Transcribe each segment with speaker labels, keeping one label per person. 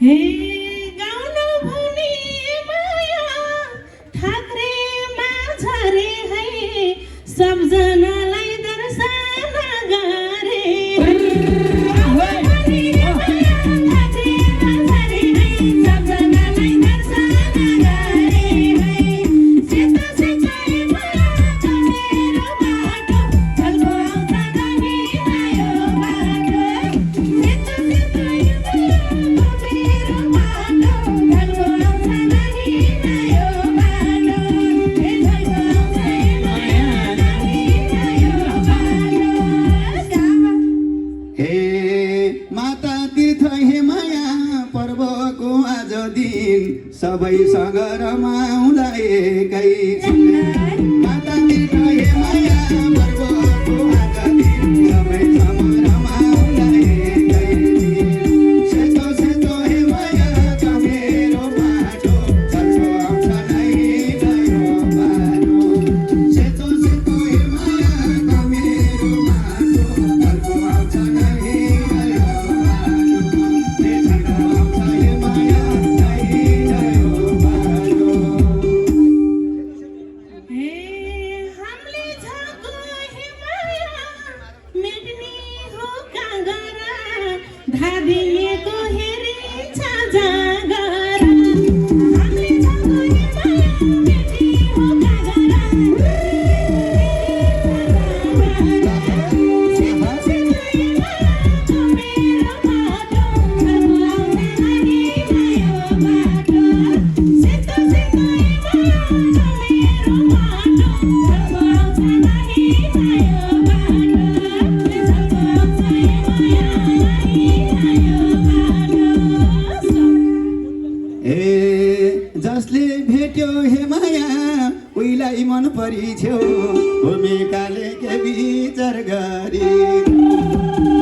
Speaker 1: हे गाउन भने माया थाक्रे माझा रे है सबजनालाई दर्शन गरे
Speaker 2: सबैसँग रमाउँदा एकै माता तीर्थ हे माया पर्वको आज दिन सबैसँग रमाउँदा एकै सेतो सेतो हे माया मेरो बाटो चल्छो आउँछ नै गयो बाटो सेतो सेतो हे माया मेरो बाटो चल्छो आउँछ नै गयो बाटो आउँछ हे माया
Speaker 1: धादिएको हेरिन्छ जागर
Speaker 2: जसले भेट्यो हे माया उइलाई मन परिछ्यो भूमिकाले के विचार गरी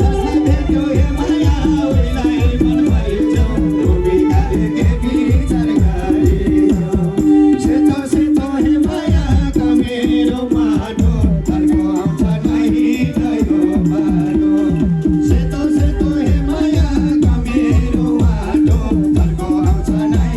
Speaker 2: जसले भेट्यो हे माया उइलाई मन परिछ्यो भूमिकाले के विचार गरी सेतो सेतो हे माया मेरो बाटो चल्को आउँछ नै गयो बाटो सेतो सेतो हे माया मेरो बाटो चल्को आउँछ नै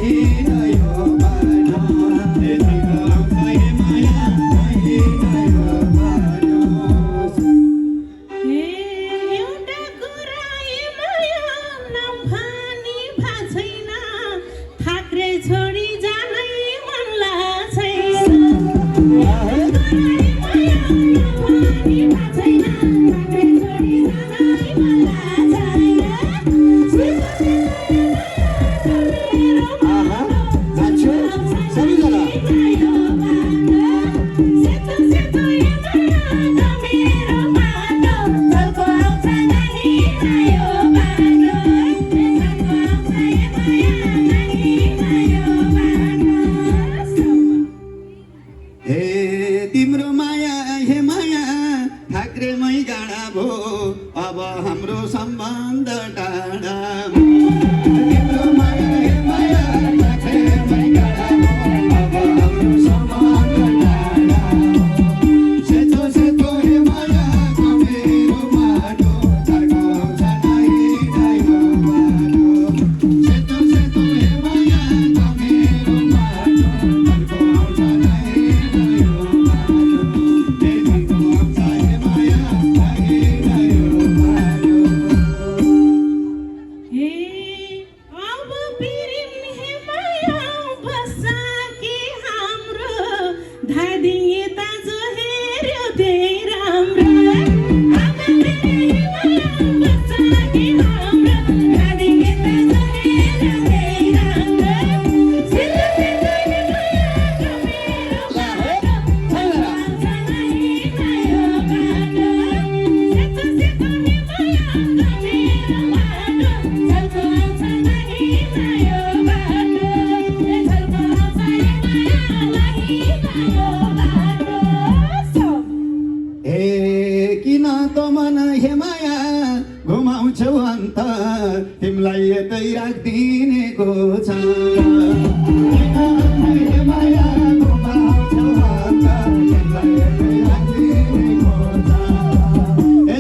Speaker 1: छोडी जानै मन लाग्छ
Speaker 2: तिम्रो माया हे माया ठाक्रेमै गाडा भो अब हाम्रो सम्बन्ध टाढा तिम्रो माया हे माया ठाक्रेमै गाडा भो अब हाम्रो सम्बन्ध टाढा सेतो सेतो हे माया मेरो बाटो चल्को आउँछ नै गयो बाटो सेतो सेतो हे माया मेरो बाटो चल्को आउँछ नै किन त मन हे माया घुमाउँछौ अन्त तिमीलाई यतै राखिदिनेको छ हे माया घुमाउँछौ अन्त तिमीलाई यतै राखिदिनेको छ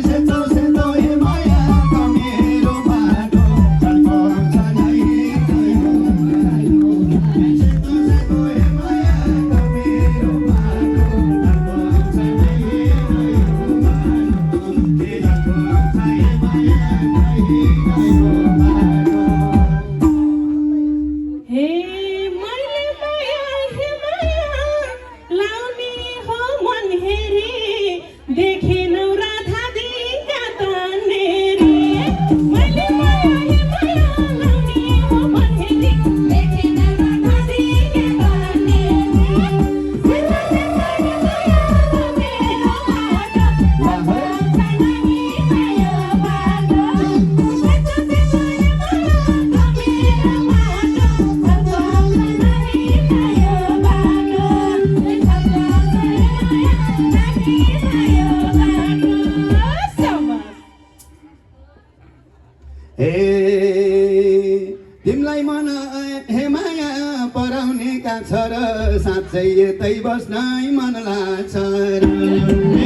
Speaker 2: सेतो सेतो हे माया मेरो बाटो चल्को आउँछ नै तिमीलाई मन हे माया पराउने का छ र साँच्चै यतै बस्नै मन लाग्छ र